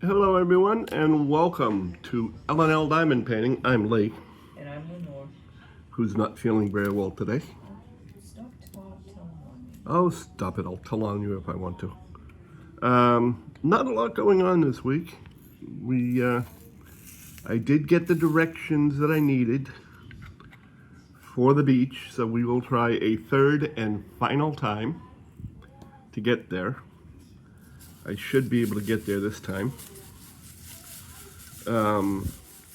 Hello, everyone, and welcome to L&L Diamond Painting. I'm Lee, And I'm Lenore. who's not feeling very well today. Stop telling on me. Oh, stop it. I'll tell on you if I want to. Not a lot going on this week. I did get the directions that I needed for the beach, so we will try a third and final time to get there. I should be able to get there this time.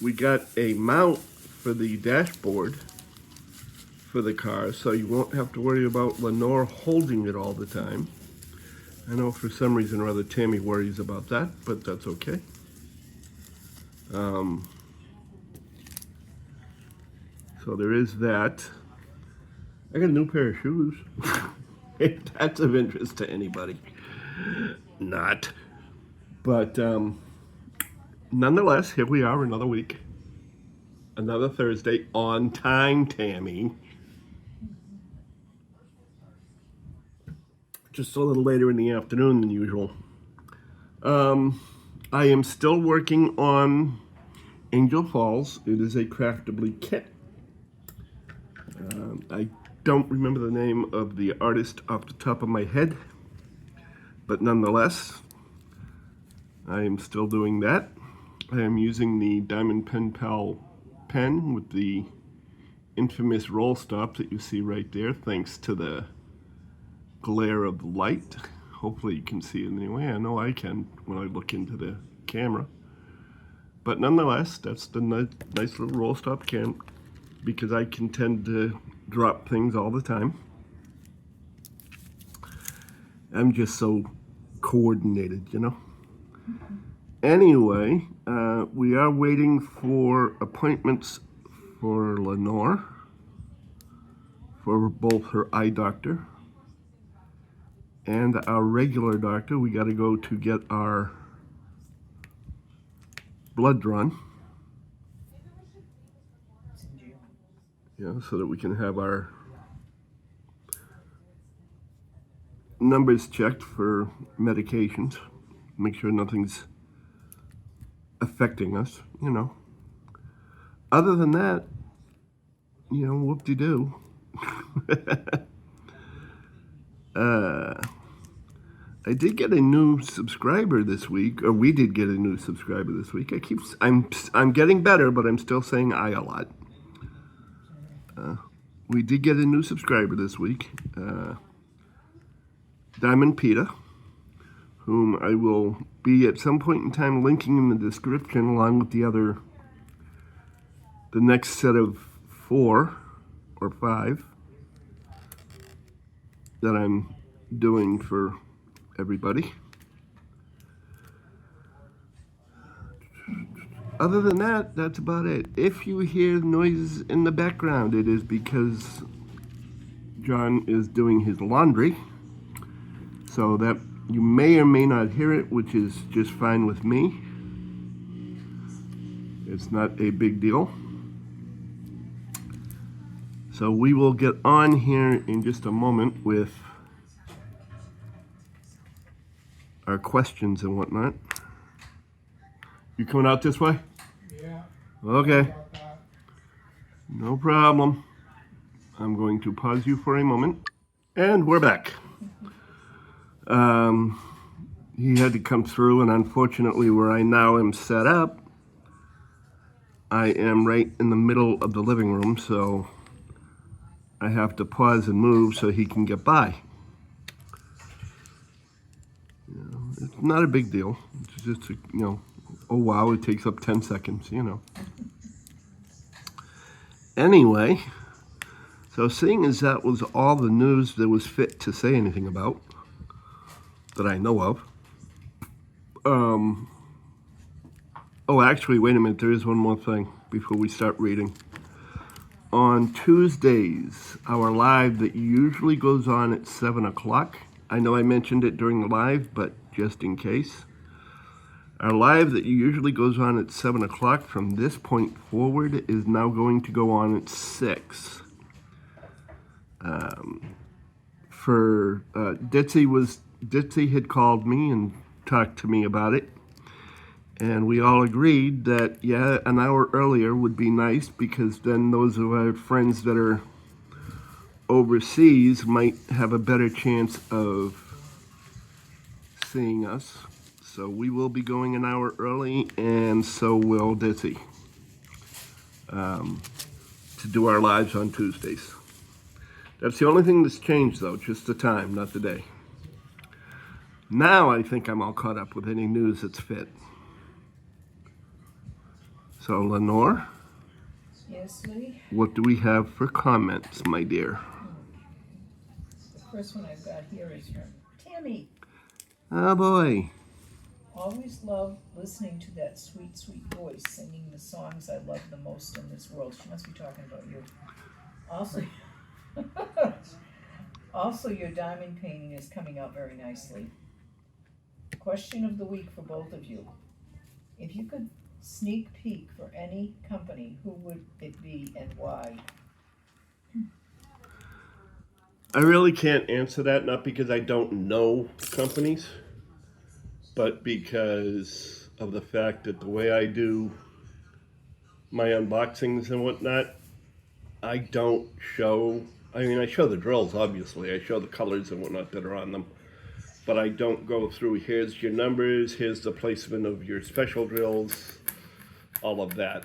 We got a mount for the dashboard for the car, so you won't have to worry about Lenore holding it all the time. I know for some reason or other Tammy worries about that, but that's okay. So there is that. I got a new pair of shoes. If that's of interest to anybody. Not. But nonetheless, here we are, another week. Another Thursday on time, Tammy. Just a little later in the afternoon than usual. I am still working on Angel Falls. It is a craftable kit. I don't remember the name of the artist off the top of my head, but nonetheless, I am still doing that. I am using the Diamond Pen Pal pen with the infamous roll stop that you see right there, thanks to the glare of the light. Hopefully you can see it anyway. I know I can when I look into the camera. But nonetheless, that's the nice little roll stop cam, because I can tend to drop things all the time. I'm just so coordinated, you know. Anyway, we are waiting for appointments for Lenore, for both her eye doctor and our regular doctor. We got to go to get our blood drawn. Yeah, so that we can have our numbers checked for medications. Make sure nothing's affecting us, you know. Other than that, you know, whoop-de-doo. I did get a new subscriber this week, or we did get a new subscriber this week. I'm getting better, but I'm still saying I a lot. We did get a new subscriber this week, Diamond Peta, whom I will be at some point in time linking in the description along with the next set of 4 or 5 that I'm doing for everybody. Other than that, that's about it. If you hear noises in the background, it is because John is doing his laundry. So that you may or may not hear it, which is just fine with me. It's not a big deal. So we will get on here in just a moment with our questions and whatnot. You coming out this way? Yeah. Okay. No problem. I'm going to pause you for a moment. And we're back. He had to come through, and unfortunately where I now am set up, I am right in the middle of the living room, so I have to pause and move so he can get by. You know, it's not a big deal. It's just, you know, oh wow, it takes up 10 seconds, you know. Anyway, so seeing as that was all the news there was fit to say anything about, that I know of. Oh, actually, wait a minute. There is one more thing before we start reading. On Tuesdays, our live that usually goes on at 7 o'clock. I know I mentioned it during the live, but just in case. Our live that usually goes on at 7 o'clock from this point forward is now going to go on at 6. Ditzy had called me and talked to me about it. And we all agreed that, yeah, an hour earlier would be nice because then those of our friends that are overseas might have a better chance of seeing us. So we will be going an hour early, and so will Dizzy, to do our lives on Tuesdays. That's the only thing that's changed, though, just the time, not the day. Now I think I'm all caught up with any news that's fit. So, Lenore, Yes, Lee? what do we have for comments, my dear? The first one I've got here is from Tammy. Oh, boy. Always love listening to that sweet, sweet voice singing the songs I love the most in this world. She must be talking about you. Also, also your diamond painting is coming out very nicely. Question of the week for both of you. If you could sneak peek for any company, who would it be and why? I really can't answer that, not because I don't know companies, but because of the fact that the way I do my unboxings and whatnot, I don't show, I mean, I show the drills, obviously. I show the colors and whatnot that are on them. But I don't go through, here's your numbers, here's the placement of your special drills, all of that.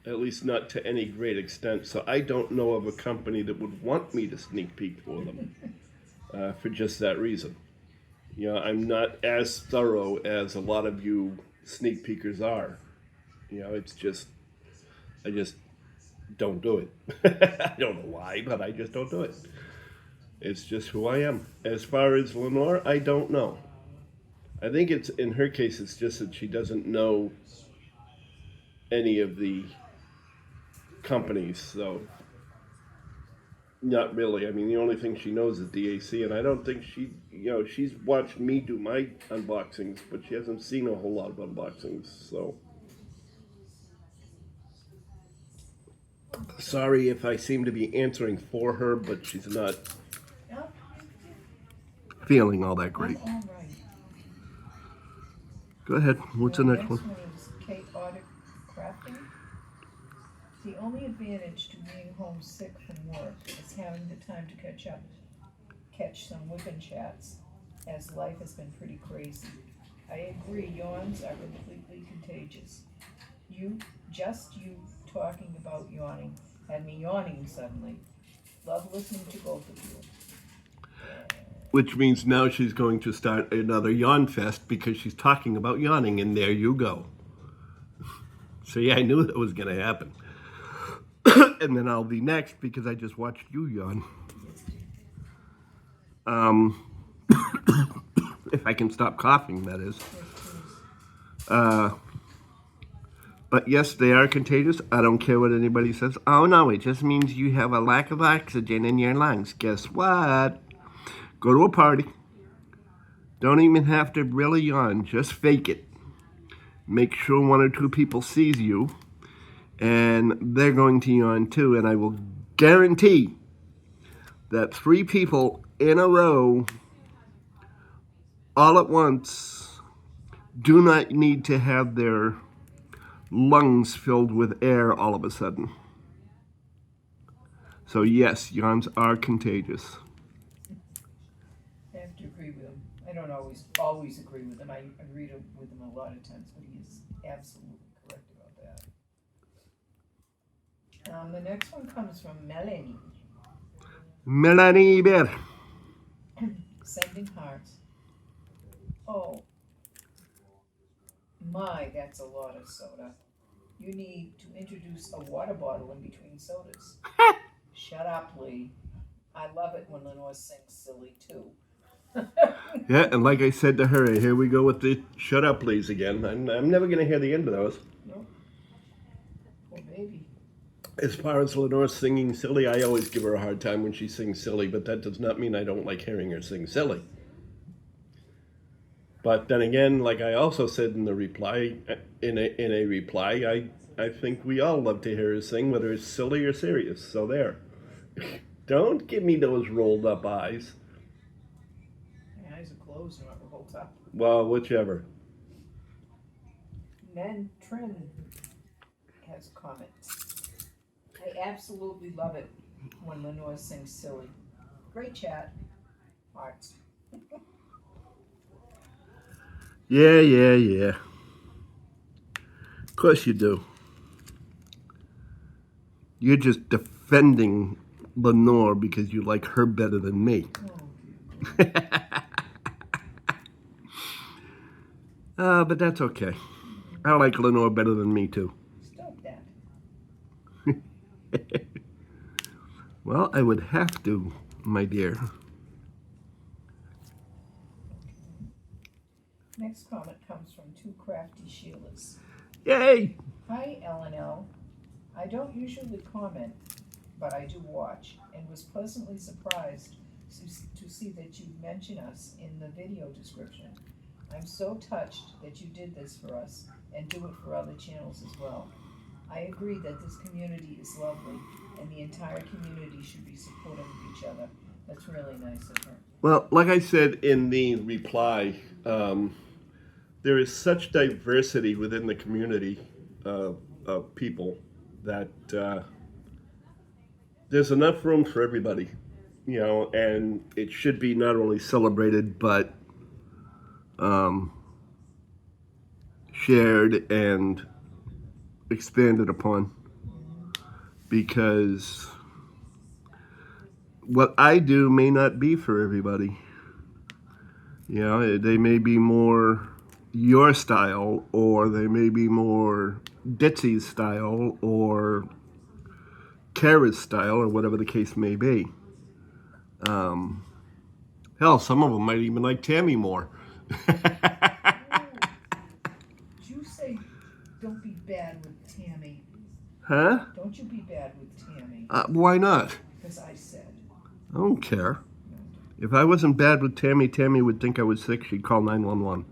At least not to any great extent. So I don't know of a company that would want me to sneak peek for them for just that reason. You know, I'm not as thorough as a lot of you sneak peekers are. You know, it's just, I just don't do it. I don't know why, but I just don't do it. It's just who I am. As far as Lenore, I don't know. I think it's, in her case, it's just that she doesn't know any of the companies, so not really. I mean, the only thing she knows is DAC, and I don't think she, you know, she's watched me do my unboxings, but she hasn't seen a whole lot of unboxings, so. Sorry if I seem to be answering for her, but she's not No, feeling all that great. I'm all right. Go ahead. What's the next one? Next one is Kate Audit Crafting. The only advantage to being homesick from work is having the time to catch some Wiccan chats, as life has been pretty crazy. I agree, yawns are completely contagious. You talking about yawning had me yawning suddenly. Love listening to both of you. Which means now she's going to start another yawn fest because she's talking about yawning, and there you go. See, I knew that was going to happen. And then I'll be next because I just watched you yawn. If I can stop coughing, that is. But yes, they are contagious. I don't care what anybody says. Oh no, it just means you have a lack of oxygen in your lungs. Guess what? Go to a party. Don't even have to really yawn. Just fake it. Make sure one or two people sees you, and they're going to yawn too. And I will guarantee that 3 people in a row, all at once, do not need to have their lungs filled with air all of a sudden. So yes, yawns are contagious. I have to agree with him. I don't always agree with him. I agree with him a lot of times, but he is absolutely correct about that. The next one comes from Melanie. Melanie Bear. Sending hearts. Oh, my, that's a lot of soda. You need to introduce a water bottle in between sodas. Shut up, Lee. I love it when Lenore sings silly, too. Yeah, and like I said to her, here we go with the shut up please again. I'm never going to hear the end of those. No. Poor baby. As far as Lenore singing silly, I always give her a hard time when she sings silly, but that does not mean I don't like hearing her sing silly. But then again, like I also said in the reply, in a reply, I think we all love to hear her sing, whether it's silly or serious. So there. Don't give me those rolled up eyes. My eyes are closed and my whole top. Well, whichever. Then Trin has a comment. I absolutely love it when Lenore sings silly. Great chat. Hearts. Yeah. Of course you do. You're just defending Lenore because you like her better than me. But that's okay. I like Lenore better than me, too. Stop that. Well, I would have to, my dear. Next comment comes from Two Crafty Sheilas. Yay! Hi, LNL. I don't usually comment, but I do watch, and was pleasantly surprised to see that you mention us in the video description. I'm so touched that you did this for us, and do it for other channels as well. I agree that this community is lovely, and the entire community should be supportive of each other. That's really nice of her. Well, like I said in the reply, there is such diversity within the community of people that there's enough room for everybody, and it should be not only celebrated but shared and expanded upon, because what I do may not be for everybody. They may be more your style, or they may be more Ditsy's style, or Kara's style, or whatever the case may be. Hell, some of them might even like Tammy more. Did you say don't be bad with Tammy? Huh? Don't you be bad with Tammy? Why not? Because I said. I don't care. If I wasn't bad with Tammy, Tammy would think I was sick. She'd call 911.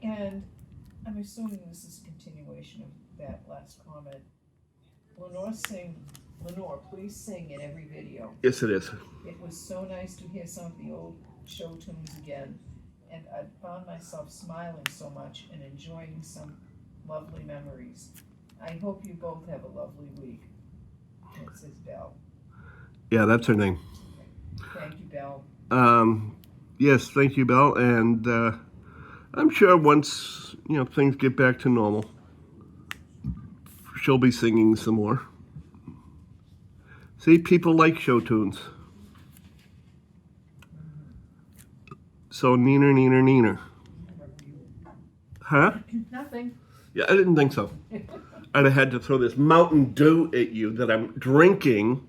And I'm assuming this is a continuation of that last comment. Lenore, please sing in every video. Yes, it is. It was so nice to hear some of the old show tunes again, and I found myself smiling so much and enjoying some lovely memories. I hope you both have a lovely week. And it says Belle. Yeah, that's her name. Thank you, Belle. Yes, thank you, Belle. And I'm sure once, things get back to normal, she'll be singing some more. See, people like show tunes. So, neener. Huh? Nothing. Yeah, I didn't think so. I'd have had to throw this Mountain Dew at you that I'm drinking,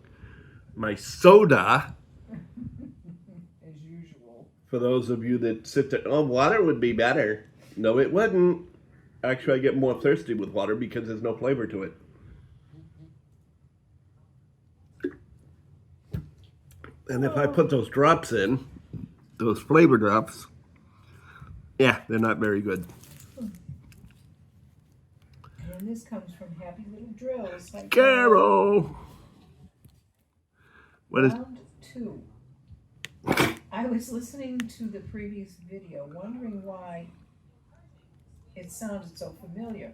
my soda. As usual. For those of you that sit there, water would be better. No, it wouldn't. Actually, I get more thirsty with water because there's no flavor to it. And if I put those drops in, those flavor drops, yeah, they're not very good. And this comes from Happy Little Drills. Like Carol! Round 2. I was listening to the previous video, wondering why it sounded so familiar.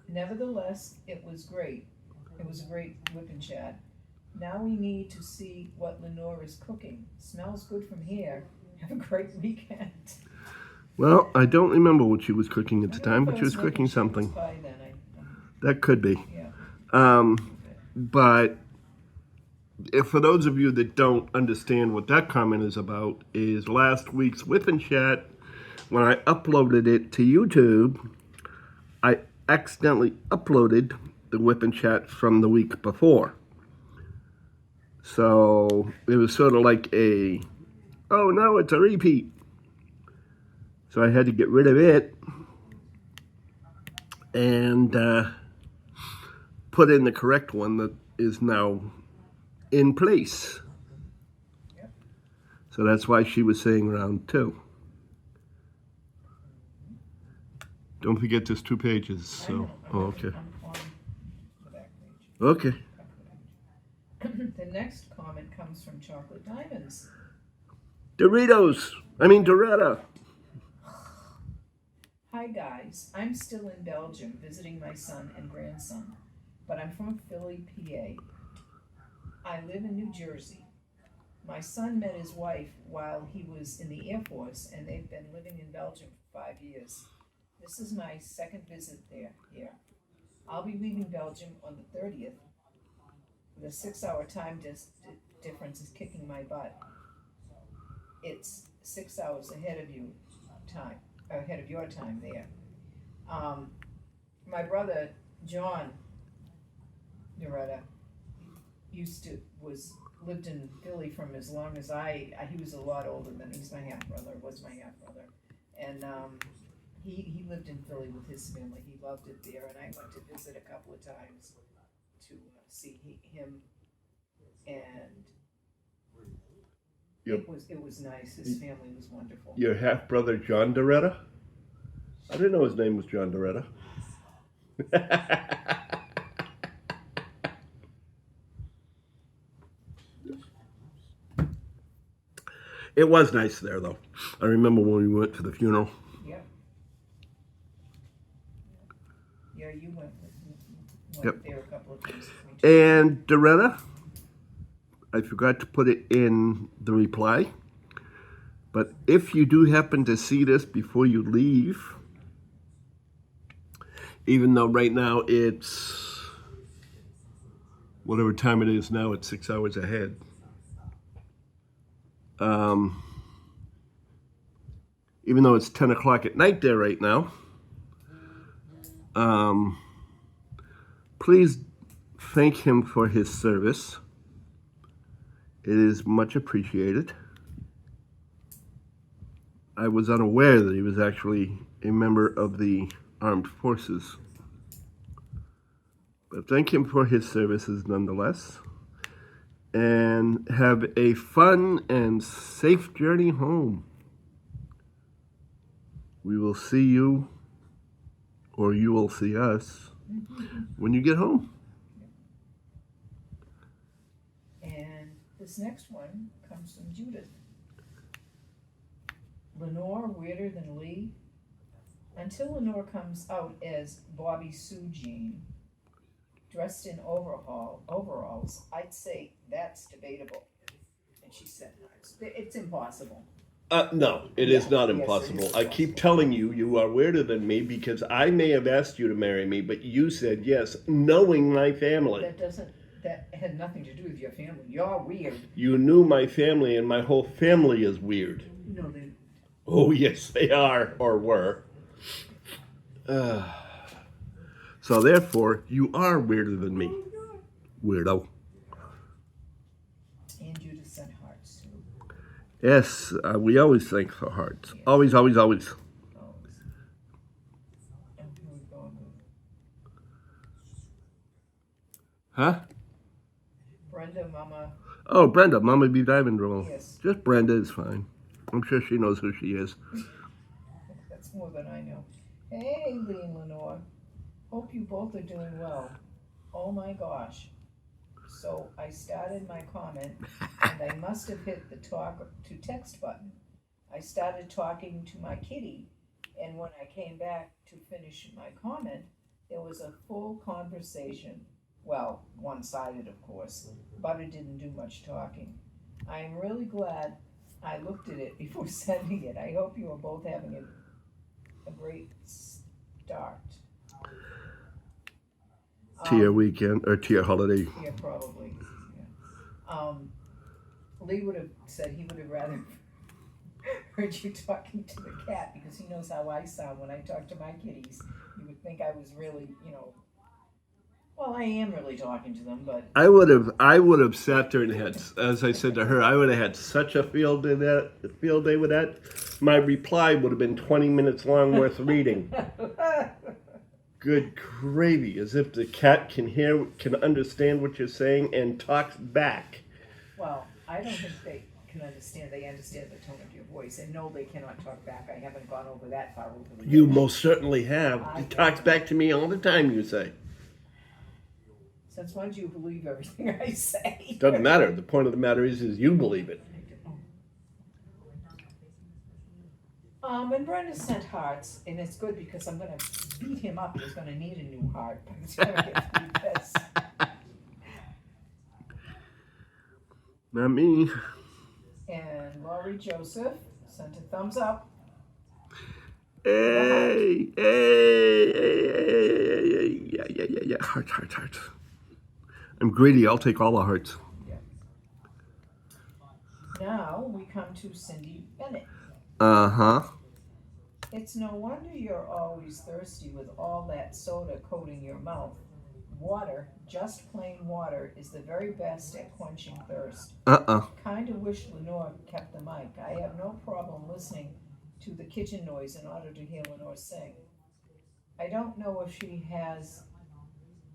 Nevertheless, it was great. It was a great whip and chat. Now we need to see what Lenore is cooking. Smells good from here. Have a great weekend. Well, I don't remember what she was cooking at the time, but she was cooking something. By then, That could be. yeah. But for those of you that don't understand what that comment is about, is last week's Whip and Chat, when I uploaded it to YouTube, I accidentally uploaded the Whip and Chat from the week before. So it was sort of like oh no, it's a repeat. So I had to get rid of it and put in the correct one that is now in place. Yep. So that's why she was saying round 2. Don't forget there's 2 pages. So, okay. I'm on the back page. Okay. The next comment comes from Chocolate Diamonds. Doretta. Hi guys, I'm still in Belgium visiting my son and grandson, but I'm from Philly, PA. I live in New Jersey. My son met his wife while he was in the Air Force, and they've been living in Belgium for 5 years. This is my second visit there here. I'll be leaving Belgium on the 30th. The 6-hour time difference is kicking my butt. It's 6 hours ahead of your time there. My brother John Doretta lived in Philly from as long as he was a lot older than me. He's my half brother, and he lived in Philly with his family. He loved it there, and I went to visit a couple of times to see him, and Yep. it was nice. His family was wonderful. Your half brother John Doretta? I didn't know his name was John Doretta. It was nice there, though. I remember when we went to the funeral. Yeah. Yeah, you went Yep. there a couple of times with me too. And Doretta, I forgot to put it in the reply, but if you do happen to see this before you leave, even though right now it's whatever time it is now, it's 6 hours ahead. Even though it's 10 o'clock at night there right now, please thank him for his service. It is much appreciated. I was unaware that he was actually a member of the armed forces. But thank him for his services nonetheless. And have a fun and safe journey home. We will see you, or you will see us, when you get home. And this next one comes from Judith. Lenore weirder than Lee? Until Lenore comes out as Bobby Sue Jean, dressed in overalls, I'd say that's debatable. And she said, it's impossible. No, it is not Yes, impossible. it is I keep telling you, you are weirder than me because I may have asked you to marry me, but you said yes, knowing my family. That had nothing to do with your family. You're weird. You knew my family, and my whole family is weird. No, they. Oh, yes, they are, or were. So therefore, you are weirder than me. Weirdo. And Judith sent hearts too. Yes, we always thank for hearts. Always, always, always. Always. And who we going with? Huh? Brenda, Mama. Oh, Brenda, Mama Be Diamond Roll. Yes. Just Brenda is fine. I'm sure she knows who she is. That's more than I know. Hey, Lee and Lenore. Hope you both are doing well. Oh my gosh. So I started my comment, and I must have hit the talk to text button. I started talking to my kitty, and when I came back to finish my comment, there was a full conversation. Well, one-sided, of course. Butter didn't do much talking. I am really glad I looked at it before sending it. I hope you are both having a great start. To your weekend, or to your holiday. Yeah, probably. Yeah. Lee would have said he would have rather heard you talking to the cat because he knows how I sound when I talk to my kitties. You would think I was really, well, I am really talking to them, but I would have sat there and had, as I said to her, I would have had such a field day with that. My reply would have been 20 minutes long worth of reading. Good gravy, as if the cat can understand what you're saying and talks back. well, I don't think they can understand. They understand the tone of your voice, and no, they cannot talk back. I haven't gone over that far over the You years. most certainly have. He talks back to me all the time, you say. Since when do you believe everything I say? Doesn't matter. The point of the matter is you believe it. And Brenda sent hearts, and it's good because I'm gonna beat him up. He's gonna need a new heart. But it's gonna get through this. Not me. And Laurie Joseph sent a thumbs up. Hey, hey, hey, yeah. Heart. I'm greedy. I'll take all the hearts. Now we come to Cindy Bennett. Uh-huh. It's no wonder you're always thirsty with all that soda coating your mouth. Water, just plain water, is the very best at quenching thirst. Kinda wish Lenore kept the mic. I have no problem listening to the kitchen noise in order to hear Lenore sing. I don't know if she has,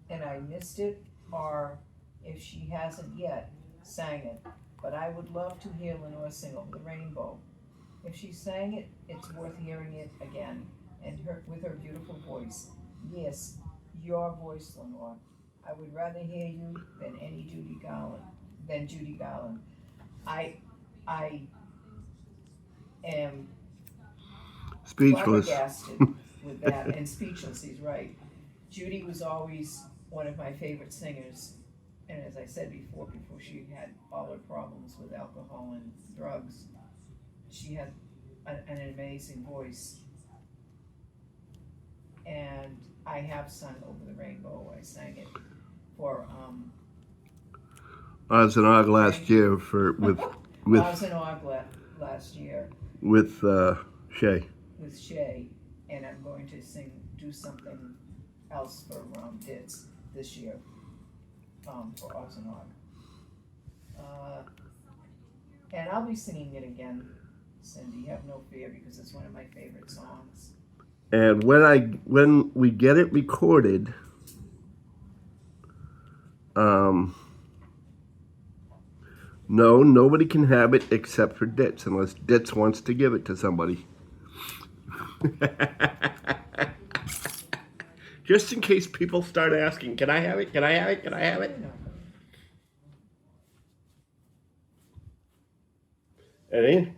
and I missed it, or if she hasn't yet sang it, but I would love to hear Lenore sing Over the Rainbow. If she sang it, it's worth hearing it again, and with her beautiful voice. Yes, your voice, Lenore. I would rather hear you than Judy Garland. I am speechless. Flabbergasted with that, and speechless. He's right. Judy was always one of my favorite singers, and as I said before she had all her problems with alcohol and drugs, she had an amazing voice. And I have sung Over the Rainbow. I sang it for Oz and Og last year with Oz and Og last year with Shay. With Shay, and I'm going to do something else for Ditz this year for Oz and Og. And I'll be singing it again, Cindy. Have no fear, because it's one of my favorite songs. And when we get it recorded, no, nobody can have it except for Ditz, unless Ditz wants to give it to somebody. Just in case people start asking, can I have it? Can I have it? Can I have it? Any?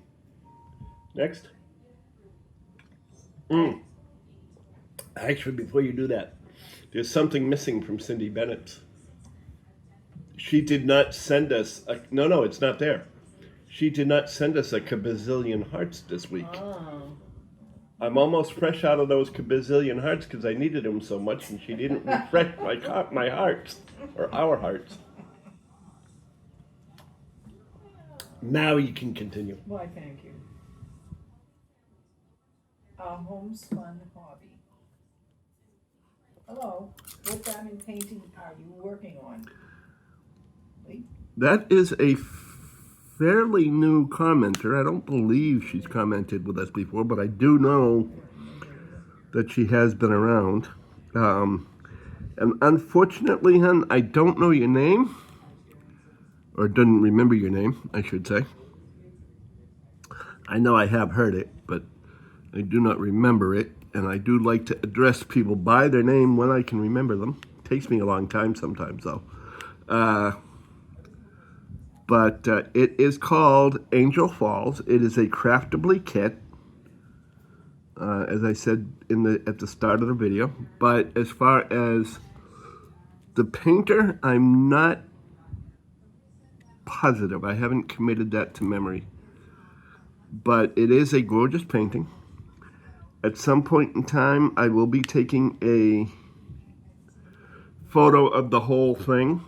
Next. Actually, before you do that, there's something missing from Cindy Bennett. She did not send us no, it's not there. She did not send us a kabazillion hearts this week. Oh. I'm almost fresh out of those kabazillion hearts because I needed them so much, and she didn't refresh my hearts, or our hearts. Now you can continue. Why, thank you. A homespun hobby. Hello, what diamond painting are you working on? Lee? That is a fairly new commenter. I don't believe she's commented with us before, but I do know that she has been around. And unfortunately, hon, I don't know your name, or didn't remember your name, I should say. I know I have heard it, but I do not remember it, and I do like to address people by their name when I can remember them. Takes me a long time sometimes, though. But it is called Angel Falls. It is a craftable kit, as I said at the start of the video. But as far as the painter, I'm not positive. I haven't committed that to memory. But it is a gorgeous painting. At some point in time, I will be taking a photo of the whole thing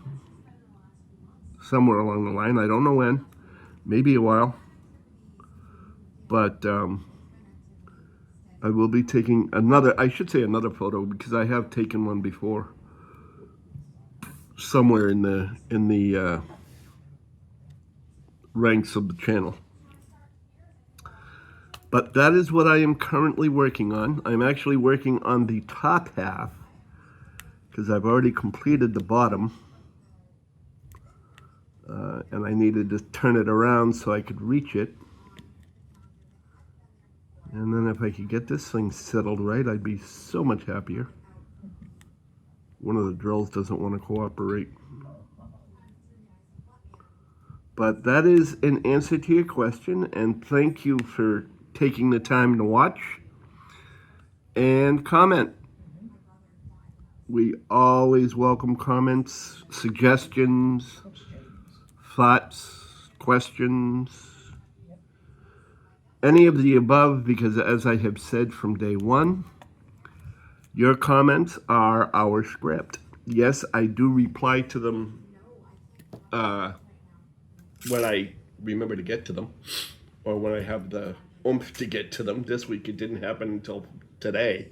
somewhere along the line. I don't know when. Maybe a while. But I will be taking another photo, because I have taken one before somewhere in the ranks of the channel. But that is what I am currently working on. I'm actually working on the top half, because I've already completed the bottom. And I needed to turn it around so I could reach it. And then if I could get this thing settled right, I'd be so much happier. One of the drills doesn't want to cooperate. But that is an answer to your question, and thank you for taking the time to watch and comment. We always welcome comments, suggestions, thoughts, questions, any of the above, because as I have said from day one, your comments are our script. Yes, I do reply to them when I remember to get to them, or when I have the oomph to get to them. This week it didn't happen until today.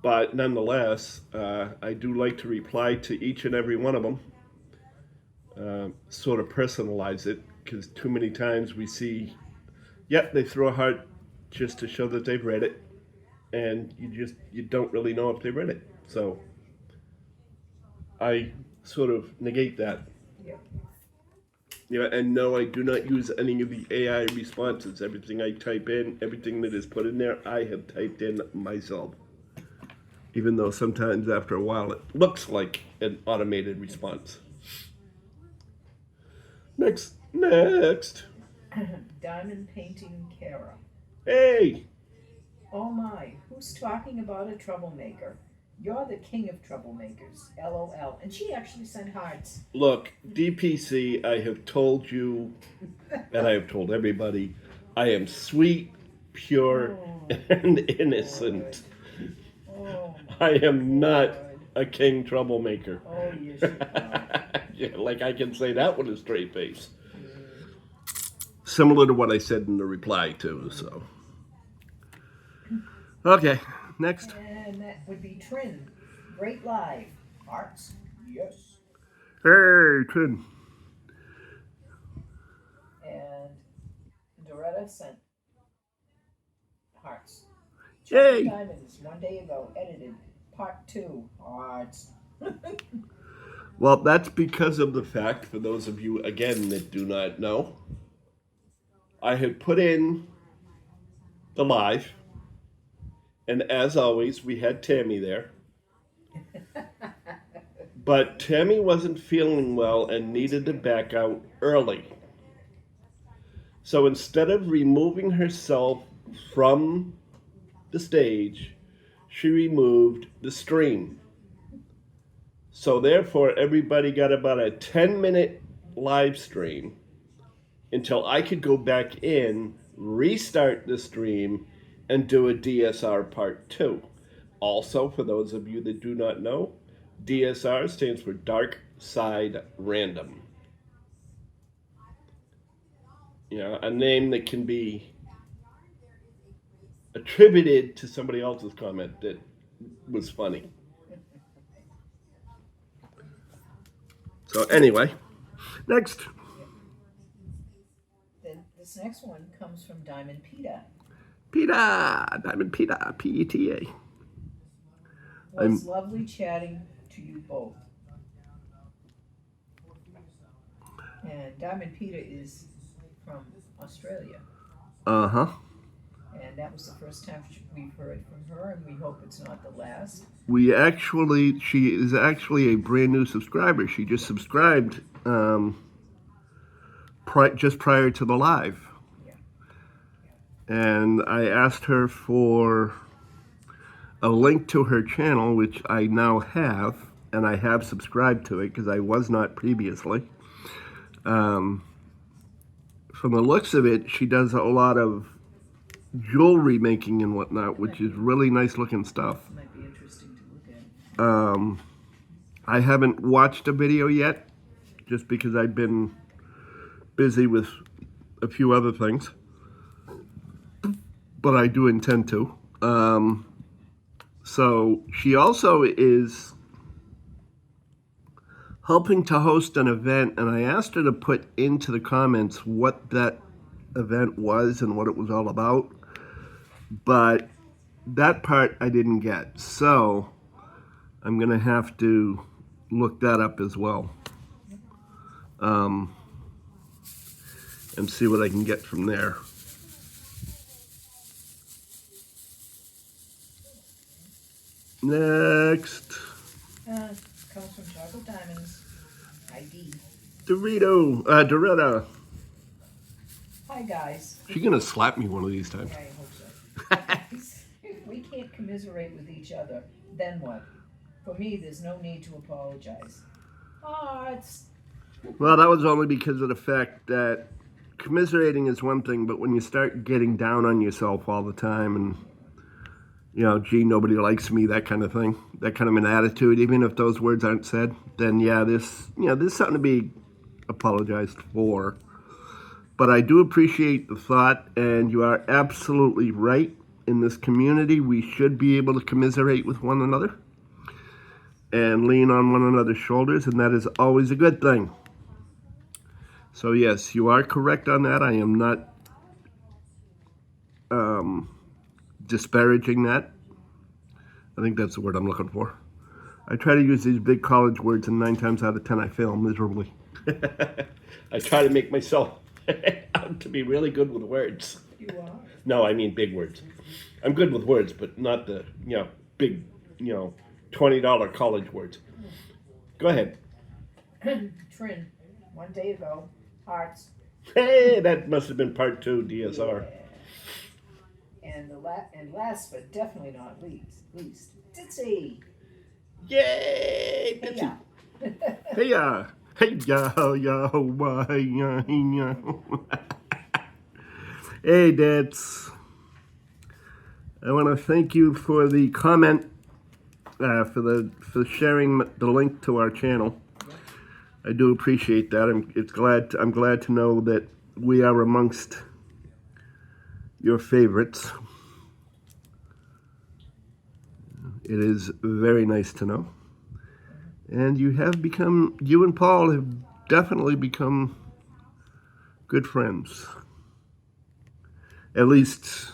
But nonetheless, I do like to reply to each and every one of them, sort of personalize it, because too many times we see, yep, they throw a heart just to show that they've read it, and you don't really know if they read it. So I sort of negate that. Yep. Yeah, and no, I do not use any of the AI responses. Everything I type in, everything that is put in there, I have typed in myself. Even though sometimes after a while it looks like an automated response. Next. Diamond Painting Kara. Hey! Oh my, who's talking about a troublemaker? You're the king of troublemakers. LOL. And she actually sent hearts. Look, DPC, I have told you, and I have told everybody, I am sweet, pure, and innocent. Oh, I am not a king troublemaker. oh yes, you are. Yeah, like I can say that with a straight face. Similar to what I said in the reply too, so. Okay, next. And that would be Trin. Great live. Hearts. Yes. Hey, Trin. And Doretta sent hearts. Yay. Diamonds, 1 day ago, edited. Part 2. Hearts. Well, that's because of the fact, for those of you, again, that do not know, I had put in the live, and as always, we had Tammy there. But Tammy wasn't feeling well and needed to back out early. So instead of removing herself from the stage, she removed the stream. So therefore, everybody got about a 10-minute live stream until I could go back in, restart the stream, and do a DSR part 2. Also, for those of you that do not know, DSR stands for Dark Side Random. You know, a name that can be attributed to somebody else's comment that was funny. So anyway, next. This next one comes from Diamond PETA. PETA, Diamond PETA, PETA. Was lovely chatting to you both. And Diamond PETA is from Australia. Uh-huh. And that was the first time we've heard from her, and we hope it's not the last. She is actually a brand new subscriber. She just subscribed just prior to the live. Yeah. And I asked her for a link to her channel, which I now have, and I have subscribed to it because I was not previously. From the looks of it, she does a lot of jewelry making and whatnot, which is really nice looking stuff. Might be interesting to look at. I haven't watched a video yet, just because I've been busy with a few other things, but I do intend to. So she also is helping to host an event, and I asked her to put into the comments what that event was and what it was all about, but that part I didn't get. So I'm going to have to look that up as well, and see what I can get from there. Next. Comes from Chocolate Diamonds. ID. Doretta. Hi guys. She's gonna slap me one of these times. Yeah, I hope so. If we can't commiserate with each other, then what? For me, there's no need to apologize. It's Well, that was only because of the fact that commiserating is one thing, but when you start getting down on yourself all the time and, you know, gee, nobody likes me, that kind of thing, that kind of an attitude, even if those words aren't said, then yeah, there's something to be apologized for. But I do appreciate the thought, and you are absolutely right. In this community, we should be able to commiserate with one another and lean on one another's shoulders, and that is always a good thing. So yes, you are correct on that. I am not disparaging that. I think that's the word I'm looking for. I try to use these big college words, and 9 times out of 10 I fail miserably. I try to make myself out to be really good with words. you are. No, I mean big words. I'm good with words, but not the, big, $20 college words. Go ahead. Trin, one day ago, hearts. Hey, that must have been part 2 DSR. And last but definitely not least, Ditsy. Yay! Hey, Ditsy. yeah. Hey, yo. Hey, Dits. I want to thank you for the comment, for sharing the link to our channel. I do appreciate that. I'm glad to know that we are amongst your favorites. It is very nice to know. And you and Paul have definitely become good friends. At least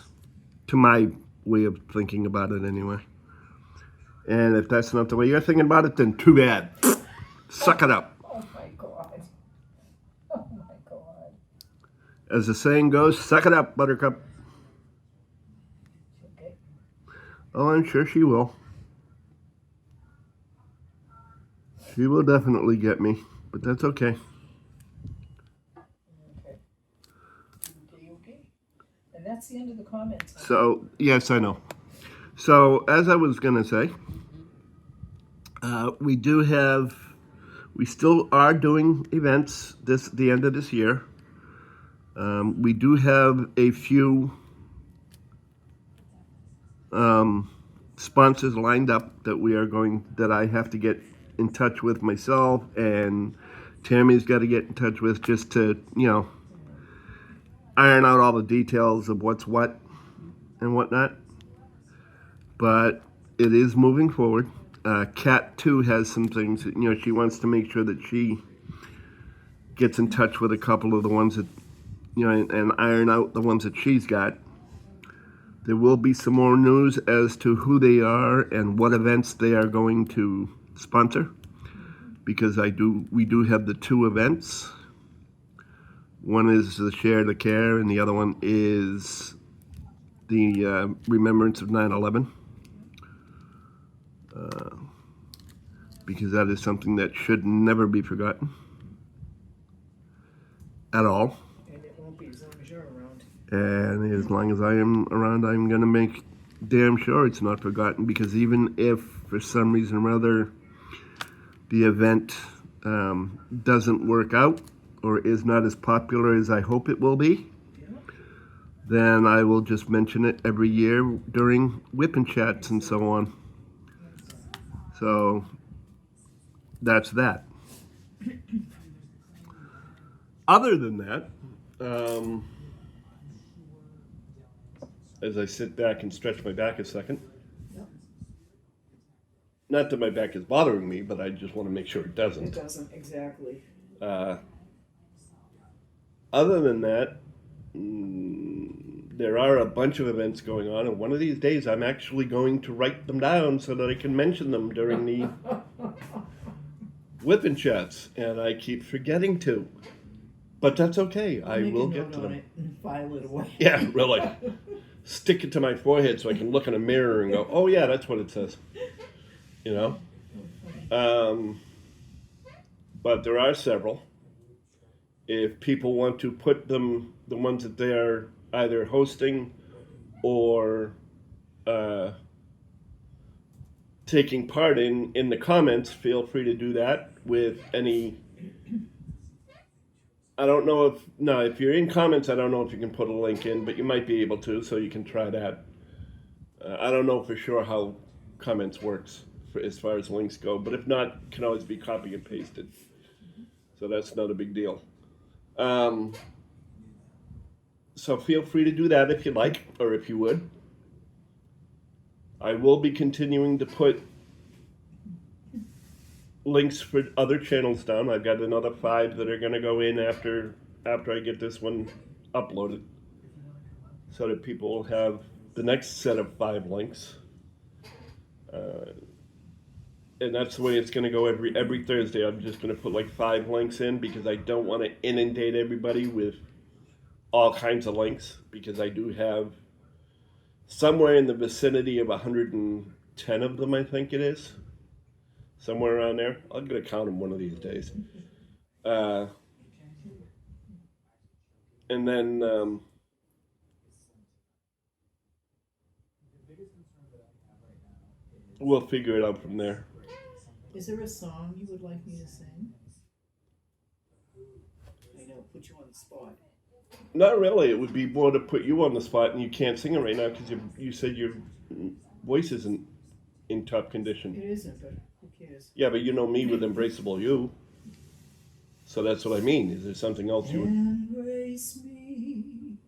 to my way of thinking about it anyway. And if that's not the way you're thinking about it, then too bad. Suck it up. Oh my God. Oh my God. As the saying goes, suck it up, Buttercup. Okay. Oh, I'm sure she will. She will definitely get me, but that's okay. Okay. And that's the end of the comments. So, yes, I know. So, as I was going to say, we still are doing events the end of this year. We do have a few sponsors lined up that I have to get in touch with myself, and Tammy's got to get in touch with, just to, iron out all the details of what's what and whatnot. But it is moving forward. Kat too has some things that, she wants to make sure that she gets in touch with a couple of the ones that, and iron out the ones that she's got. There will be some more news as to who they are and what events they are going to sponsor, because we do have the 2 events. One is the Share the Care, and the other one is the Remembrance of 9/11. Because that is something that should never be forgotten at all. And it won't be as long as you're around. And as long as I am around, I'm going to make damn sure it's not forgotten, because even if for some reason or other the event doesn't work out or is not as popular as I hope it will be, then I will just mention it every year during whipping chats and so on. So that's that. Other than that, as I sit back and stretch my back a second, not that my back is bothering me, but I just want to make sure it doesn't. It doesn't, exactly. Other than that, there are a bunch of events going on, and one of these days I'm actually going to write them down so that I can mention them during the whipping chats, and I keep forgetting to. But that's okay. I will get to them. It and file it away. Yeah, really. Stick it to my forehead so I can look in a mirror and go, oh yeah, that's what it says. But there are several. if people want to put them, the ones that they are either hosting or taking part in the comments, feel free to do that with any. I don't know if no, if you're in comments, I don't know if you can put a link in, but you might be able to, so you can try that. I don't know for sure how comments works for, as far as links go, but if not, it can always be copy and pasted. So that's not a big deal. So feel free to do that if you like, or if you would. I will be continuing to put links for other channels down. I've got another 5 that are going to go in after I get this one uploaded, so that people will have the next set of 5 links. And that's the way it's going to go every Thursday. I'm just going to put like 5 links in because I don't want to inundate everybody with all kinds of links, because I do have somewhere in the vicinity of 110 of them, I think it is. Somewhere around there. I'm going to count them one of these days. And then we'll figure it out from there. Is there a song you would like me to sing? I know, put you on the spot. Not really. It would be more to put you on the spot, and you can't sing it right now because you said your voice isn't in top condition. It isn't, but who cares? Yeah, but you know me with Embraceable You. So that's what I mean. Is there something else you would... Embrace me,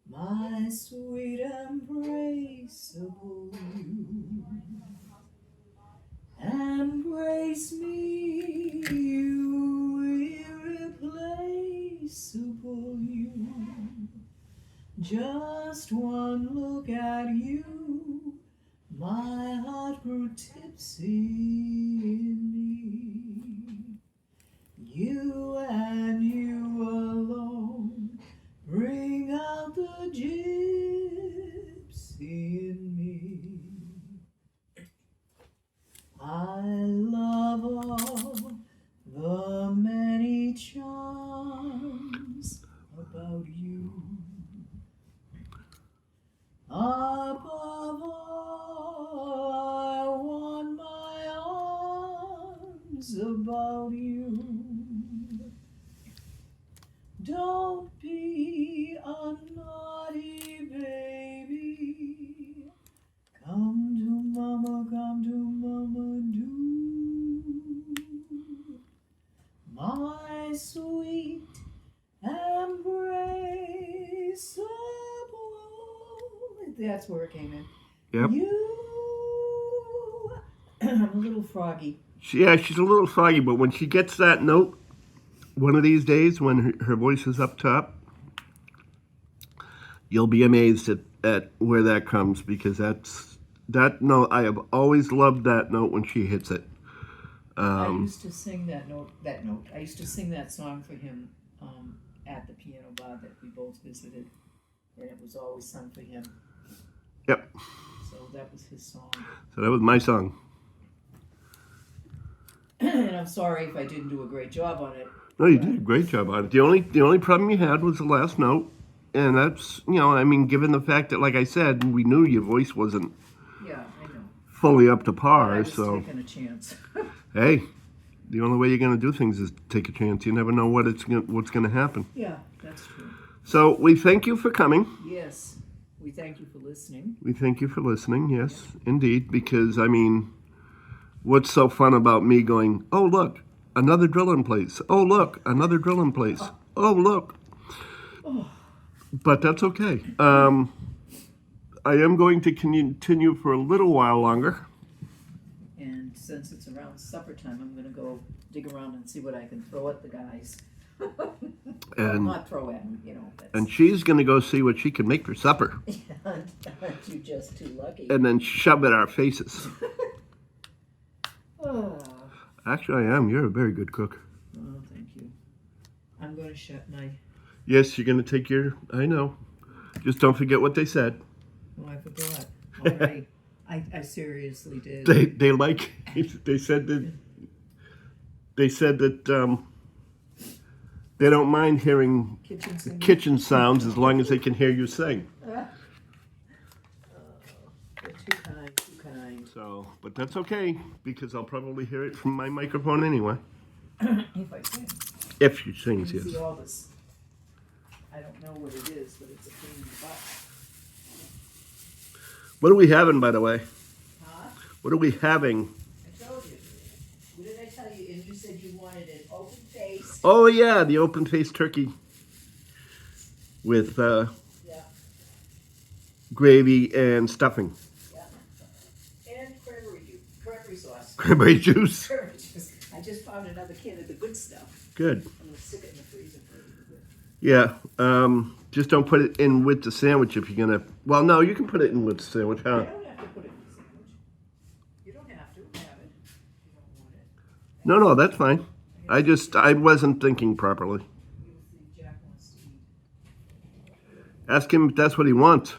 my sweet embraceable you. Embrace me, you irreplaceable you. Just one look at you, my heart grew tipsy in me. You and you alone bring out the gypsy in me. I love all the many charms about you. Above all, I want my arms about you. Don't be a naughty baby. Come to mama, do. My sweet embraceable. That's where it came in. Yep. You. I'm a little froggy. Yeah, she's a little foggy, but when she gets that note, one of these days when her voice is up top, you'll be amazed at where that comes, because that note, I have always loved that note when she hits it. I used to sing that note. I used to sing that song for him at the piano bar that we both visited, and it was always sung for him. Yep. So that was his song. So that was my song. And I'm sorry if I didn't do a great job on it. No, you did a great job on it. The only problem you had was the last note, and that's, I mean, given the fact that, like I said, we knew your voice wasn't Yeah, I know. fully up to I par, was so taking a chance. hey, the only way you're going to do things is take a chance. You never know what's going to happen. Yeah, that's true. So we thank you for coming. Yes, we thank you for listening. We thank you for listening. Yes, indeed, because I mean, what's so fun about me going, oh look, another drilling place. Oh look, another drilling place. Oh look. Oh. But that's okay. I am going to continue for a little while longer. And since it's around supper time, I'm going to go dig around and see what I can throw at the guys. And not throw at them, That's... And she's going to go see what she can make for supper. Aren't you just too lucky? And then shove it at our faces. Oh. Actually, I am. You're a very good cook. Oh, thank you. I'm going to shut my... Yes, you're going to take your... I know. Just don't forget what they said. Oh, I forgot. Already. I seriously did. They like... They said that They don't mind hearing Kitchen singing. kitchen sounds as long as they can hear you sing. They're too kind, too kind. So, but that's okay because I'll probably hear it from my microphone anyway. If I can. If she sings, You see yes. all this. I don't know what it is, but it's a pain in the butt. What are we having, by the way? Huh? What are we having? I told you. What did I tell you? And you said you wanted an open face. Oh yeah, the open-faced turkey with Yeah, gravy and stuffing, yeah. And cranberry sauce. cranberry juice. Cranberry juice. I just found another can of the good stuff. Good. I'm gonna stick it in the freezer for a little bit. Yeah. Just don't put it in with the sandwich if you're gonna. Well, no, you can put it in with the sandwich, You huh? don't have to put it in the sandwich. You don't have to have it if you don't want it. No, that's fine. I wasn't thinking properly. You'll see Jack wants to eat. Ask him if that's what he wants.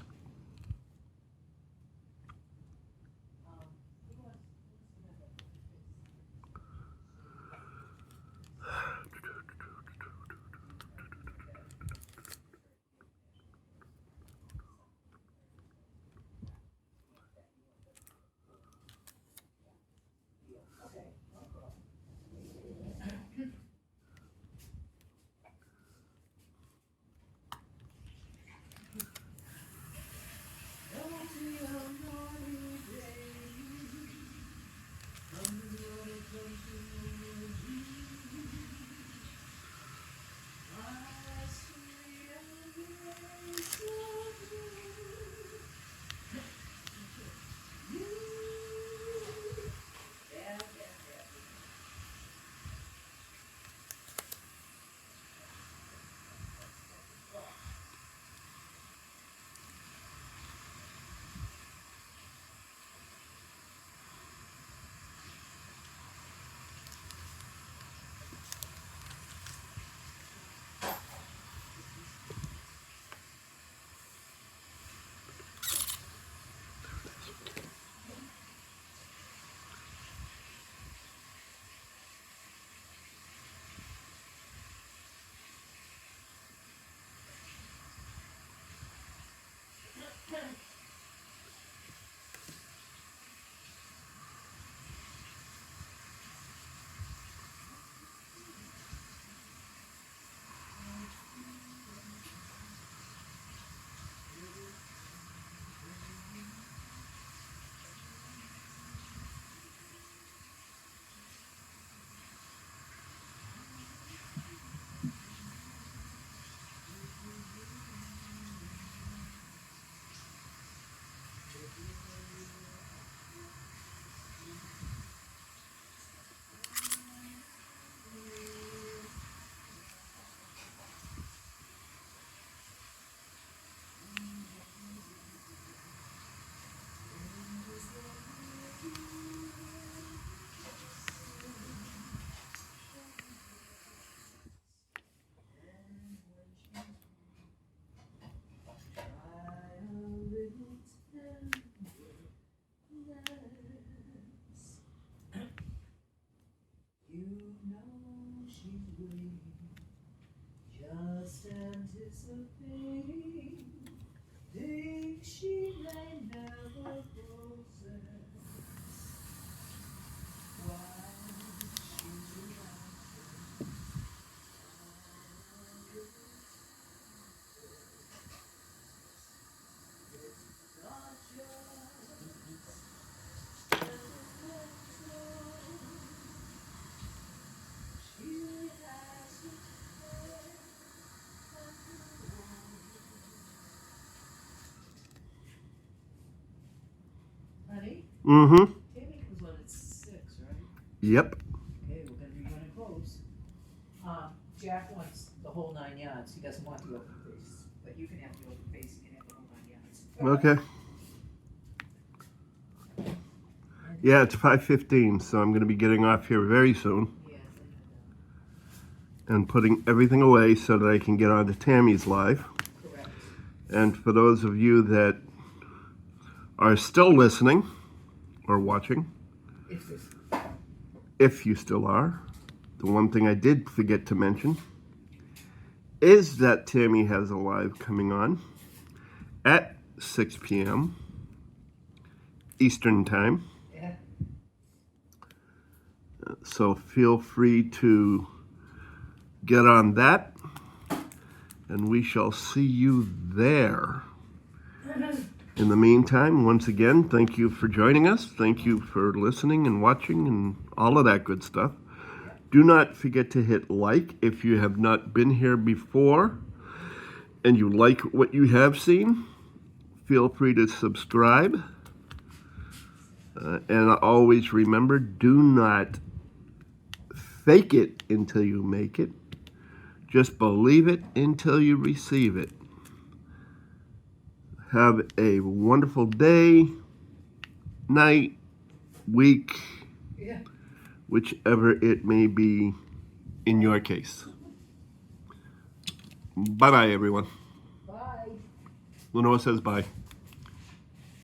Just anticipating, think she may never possess. Why she Honey, Mm-hmm. Tammy comes on at 6, right? Yep. Okay, we're gonna be running close. Jack wants the whole 9 yards. He doesn't want the open face, but you can have the open face. You can have the whole 9 yards. Okay. Yeah, it's 5:15, so I'm going to be getting off here very soon Yes, and putting everything away so that I can get on to Tammy's live. correct. And for those of you that are still listening or watching, If if you still are, the one thing I did forget to mention is that Tammy has a live coming on at 6 p.m. Eastern Time. Yeah. So feel free to get on that, and we shall see you there. In the meantime, once again, thank you for joining us. Thank you for listening and watching and all of that good stuff. Do not forget to hit like if you have not been here before and you like what you have seen. Feel free to subscribe. And always remember, do not fake it until you make it. Just believe it until you receive it. Have a wonderful day, night, week, Yeah. whichever it may be in your case. Bye-bye, everyone. Bye. Lenore says bye.